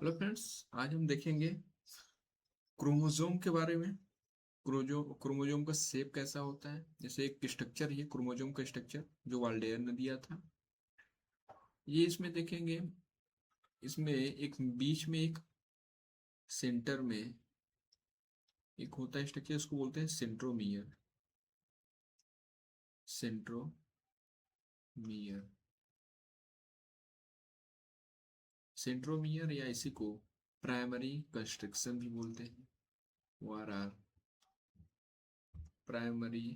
Hello friends. आज हम देखेंगे क्रोमोसोम के बारे में। क्रोमोसोम का शेप कैसा होता है। जैसे एक स्ट्रक्चर, ये क्रोमोसोम का स्ट्रक्चर जो वाल्डेयर ने दिया था, ये इसमें देखेंगे। इसमें एक बीच में एक सेंटर में एक होता है स्ट्रक्चर, इसको बोलते हैं सेंट्रोमियर। सेंट्रोमियर। सेंट्रोमियर या इसी को प्राइमरी कंस्ट्रक्शन भी बोलते हैं। वार आर प्राइमरी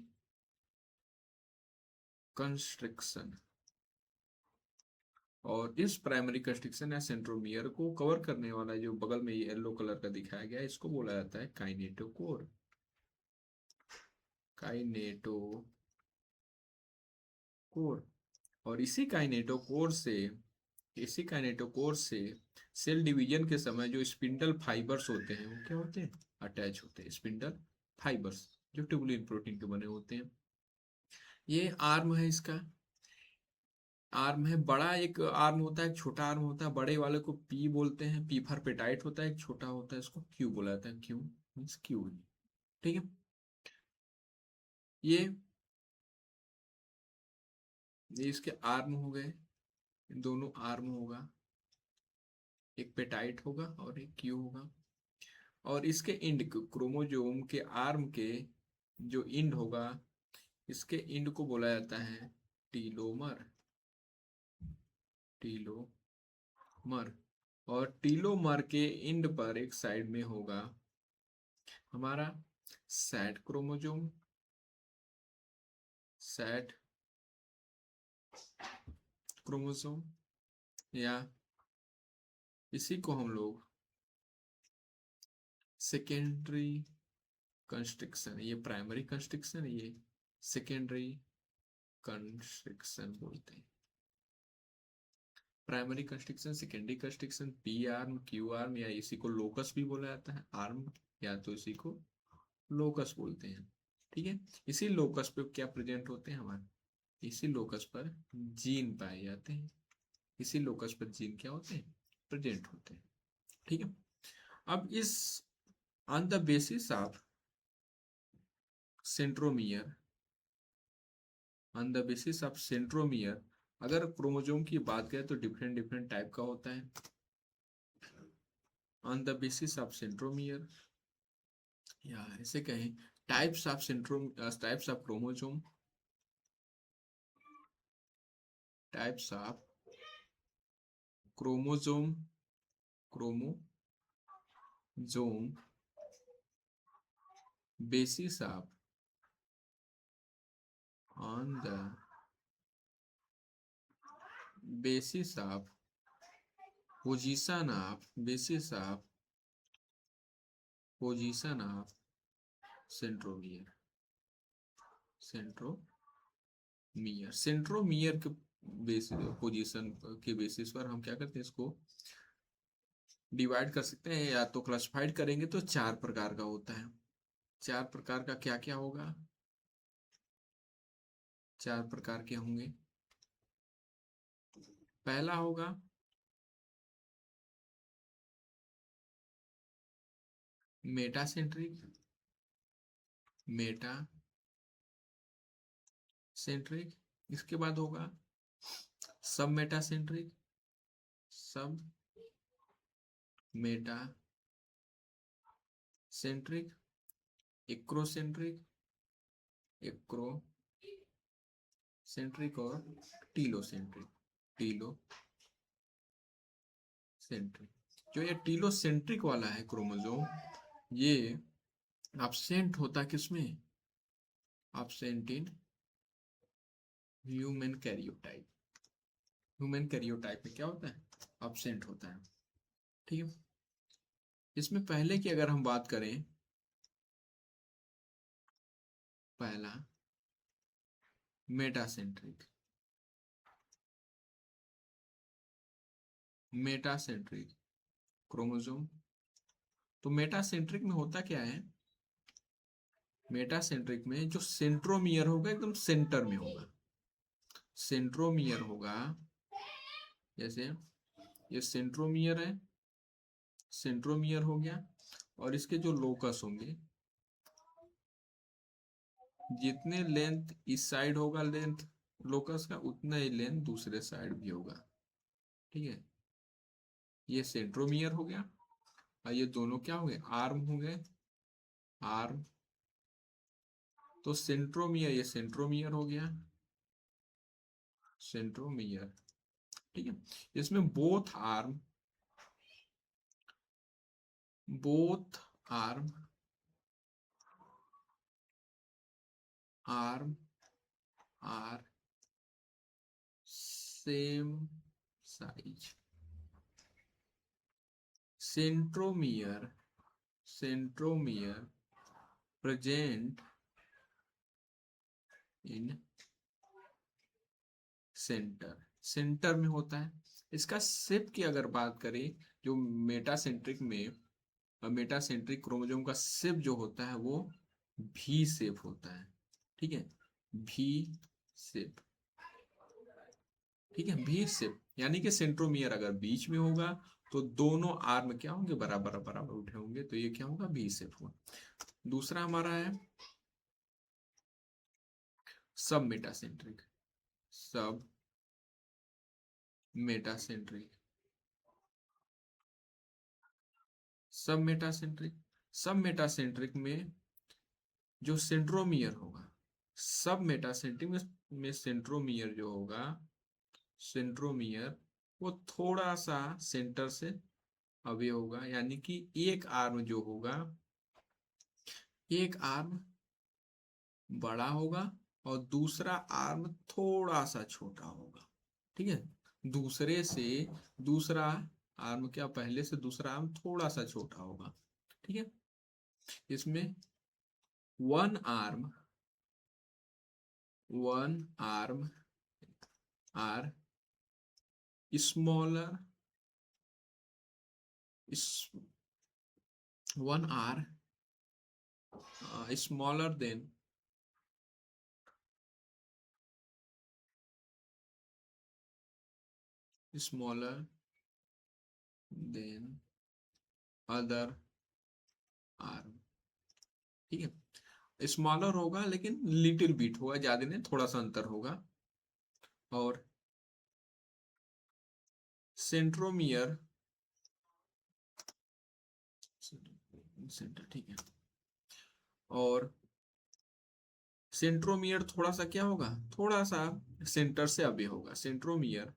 कंस्ट्रक्शन। और इस प्राइमरी कंस्ट्रक्शन या सेंट्रोमियर को कवर करने वाला जो बगल में येलो कलर का दिखाया गया है, इसको बोला जाता है काइनेटोकोर। काइनेटोकोर। और इसी काइनेटोकोर से सेल डिवीजन के समय जो स्पिंडल फाइबर्स होते हैं वो क्या होते हैं, अटैच होते हैं। स्पिंडल फाइबर्स जो ट्यूबुलिन प्रोटीन के बने होते हैं। ये आर्म है इसका। आर्म है, बड़ा एक आर्म होता है, एक छोटा आर्म होता है। बड़े वाले को पी बोलते हैं, पी फॉर पेटाइट होता है। एक छोटा होता है, इसको क्यू बोला जाता है। Q means Q. ठीक है। ये ये इसके आर्म हो गए। दोनों आर्म होगा, एक पेटाइट होगा और एक क्यू होगा। और इसके इंड, क्रोमोजोम के आर्म के जो इंड होगा, इसके इंड को बोला जाता है टीलोमर। टीलोमर। और टीलोमर के इंड पर एक साइड में होगा हमारा सैड क्रोमोसोम। सैड क्रोमोसोम, या इसी को हम लोग सेकेंडरी कंस्ट्रक्शन, ये प्राइमरी कंस्ट्रक्शन, ये सेकेंडरी कंस्ट्रक्शन बोलते हैं। Primary constriction, secondary constriction, P arm, Q arm, या इसी को लोकस भी बोला जाता है। आर्म या तो इसी को लोकस बोलते हैं। ठीक है। इसी लोकस पे क्या प्रेजेंट होते हैं हमारे, इसी लोकस पर जीन पाए जाते हैं। इसी लोकस पर जीन क्या होते हैं, प्रेजेंट होते हैं। ठीक है। अब इस on the basis of centromere, on the basis of centromere, अगर क्रोमोसोम की बात करें तो डिफरेंट डिफरेंट टाइप का होता है। On the basis of centromere, या ऐसे कहें types of chromosome. Types of chromosome. Chromosome basis of, on the basis of position of centromere. Centromere के बेसिस, पोजीशन के बेसिस पर हम क्या करते हैं, इसको डिवाइड कर सकते हैं, या तो क्लासिफाइड करेंगे तो चार प्रकार का होता है। चार प्रकार का क्या क्या होगा, चार प्रकार के होंगे। पहला होगा मेटासेंट्रिक। Meta centric. इसके बाद होगा सब मेटासेंट्रिक। सब मेटा सेंट्रिक। एक्रोसेंट्रिक। एक्रोसेंट्रिक। और टीलोसेंट्रिक। टीलोसेंट्रिक। जो ये टीलोसेंट्रिक वाला है क्रोमोसोम, ये absent होता किसमें, absent in human karyotype. Human karyotype में क्या होता है, absent होता है। ठीक है। इसमें पहले की अगर हम बात करें, पहला मेटासेंट्रिक। Metacentric chromosome. तो मेटासेंट्रिक में होता क्या है, मेटासेंट्रिक में जो सेंट्रोमियर होगा एकदम सेंटर में होगा। सेंट्रोमियर होगा, जैसे ये सेंट्रोमियर है, सेंट्रोमियर हो गया, और इसके जो लोकस होंगे, जितने लेंथ इस साइड होगा लेंथ लोकस का, उतना ही लेंथ दूसरे साइड भी होगा। ठीक है, ये सेंट्रोमियर हो गया, और ये दोनों क्या हो गए, आर्म हो गए, आर्म। तो सेंट्रोमियर, ये सेंट्रोमियर हो गया, सेंट्रोमियर। ठीक है, इसमें both arm arm are same size. Centromere present in centre में होता है। इसका शेप की अगर बात करें, जो मेटासेंट्रिक क्रोमोसोम का शेप जो होता है वो भी शेप होता है। ठीक है, भी शेप। ठीक है, भी शेप, यानी कि सेंट्रोमियर अगर बीच में होगा तो दोनों आर्म क्या होंगे, बराबर बराबर उठे होंगे, तो ये क्या होगा, भी शेप होगा। दूसरा हमारा है सब मेटासेंट्रिक। सब मेटासेंट्रिक सब मेटासेंट्रिक सब मेटासेंट्रिक में जो सेंट्रोमियर होगा, सब मेटासेंट्रिक में सेंट्रोमियर जो होगा, सेंट्रोमियर वो थोड़ा सा सेंटर से अवे होगा, यानी कि एक आर्म जो होगा, एक आर्म बड़ा होगा और दूसरा आर्म थोड़ा सा छोटा होगा। ठीक है, दूसरे से दूसरा आर्म क्या, पहले से दूसरा आर्म थोड़ा सा छोटा होगा। ठीक है, इसमें one arm are smaller, one are smaller than other arm। ठीक है, स्मॉलर होगा लेकिन लिटिल बिट होगा, ज्यादा नहीं, थोड़ा सा अंतर होगा। और सेंट्रोमियर सेंटर, ठीक है, और सेंट्रोमियर थोड़ा सा क्या होगा, थोड़ा सा सेंटर से अबे होगा। सेंट्रोमियर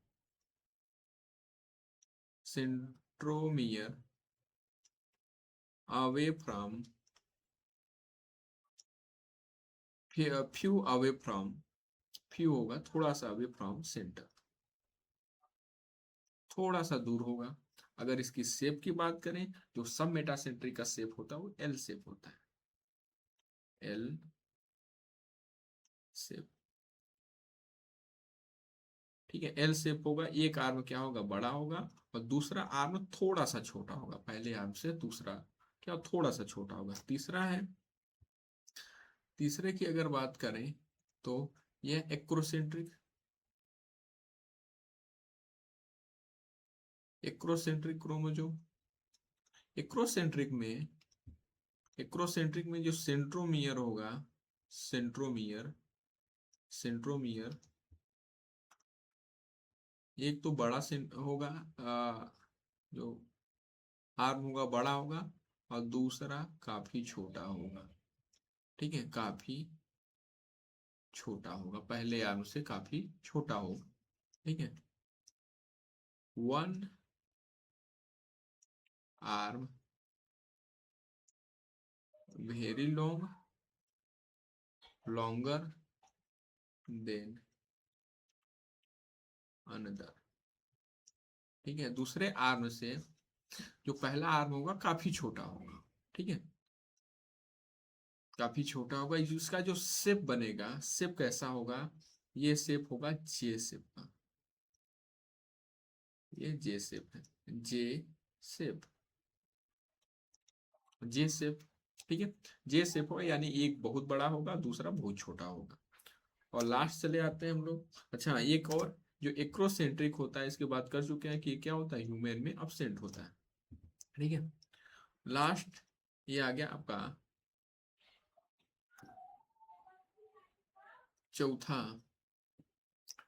अवे फ्रॉम फ्यू होगा, थोड़ा सा अवे फ्रॉम सेंटर, थोड़ा सा दूर होगा। अगर इसकी शेप की बात करें, जो सब मेटासेंट्रिक का शेप होता है वो एल शेप होता है, एल शेप। ठीक है, एल शेप होगा, एक आर्म क्या होगा, बड़ा होगा, और दूसरा आर्म थोड़ा सा छोटा होगा, पहले आर्म से दूसरा क्या थोड़ा सा छोटा होगा। तीसरे की अगर बात करें तो यह एक्रोसेंट्रिक क्रोमोसोम। एक्रोसेंट्रिक में जो सेंट्रोमियर होगा, सेंट्रोमियर सेंट्रोमियर एक तो बड़ा से होगा, जो आर्म होगा बड़ा होगा, और दूसरा काफी छोटा होगा। ठीक है, काफी छोटा होगा, पहले आर्म से काफी छोटा होगा। ठीक है, one arm very longer than another. ठीक है, दूसरे आर्म से जो पहला आर्म होगा काफी छोटा होगा। ठीक है, काफी छोटा होगा। इसका जो शेप बनेगा, शेप कैसा होगा, ये शेप होगा जे शेप का, ये जे शेप है, जे शेप जे शेप। ठीक है, जे शेप होगा, यानी एक बहुत बड़ा होगा, दूसरा बहुत छोटा होगा। और लास्ट चले आते हैं हम लोग। अच्छा, एक और जो एक्रोसेंट्रिक होता है, इसकी बात कर चुके हैं कि क्या होता है, ह्यूमन में अब्सेंट होता है। ठीक है। लास्ट ये आ गया आपका चौथा,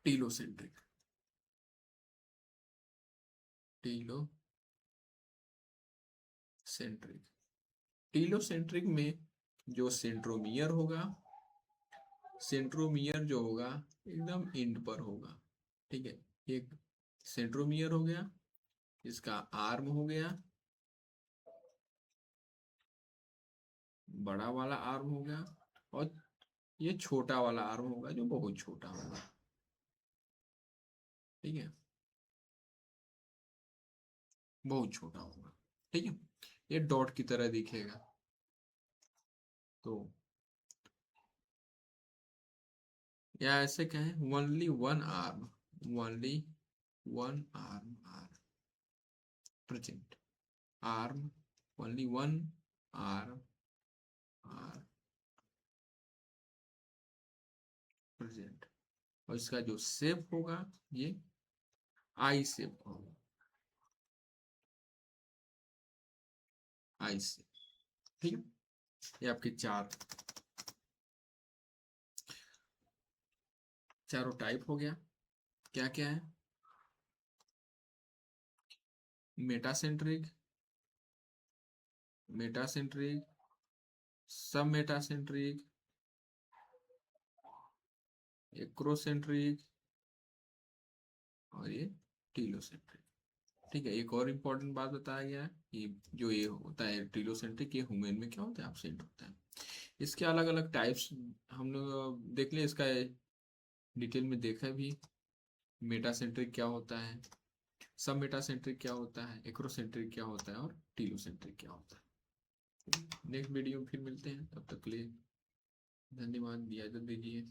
टीलोसेंट्रिक। टीलोसेंट्रिक टीलोसेंट्रिक में जो सेंट्रोमियर होगा, सेंट्रोमियर जो होगा एकदम एंड पर होगा। ठीक है, एक सेंट्रोमियर हो गया, इसका आर्म हो गया, बड़ा वाला आर्म हो गया, और ये छोटा वाला आर्म होगा जो बहुत छोटा होगा। ठीक है, बहुत छोटा होगा। ठीक है, ये डॉट की तरह दिखेगा। तो या ऐसे कहें only one arm, only one arm are present, arm only one arm are present. और इसका जो शेप होगा ये आई शेप होगा, आई शेप। ठीक है, ये आपके चारों टाइप हो गया। क्या क्या है? मेटासेंट्रिक, मेटासेंट्रिक, सब मेटासेंट्रिक, एक्रोसेंट्रिक, और ये टीलोसेंट्रिक। ठीक है, एक और इम्पोर्टेंट बात बताया गया है कि जो ये होता है टीलोसेंट्रिक, ये ह्यूमन में क्या होता है, एब्सेंट होता है। इसके अलग अलग टाइप्स हम लोग देख लिए, इसका डिटेल में देखा भी। मेटासेंट्रिक क्या होता है, सब मेटासेंट्रिक क्या होता है, एक्रोसेंट्रिक क्या होता है, और टीलोसेंट्रिक क्या होता है। नेक्स्ट वीडियो में फिर मिलते हैं, तब तक के लिए धन्यवाद, इजाजत दीजिए।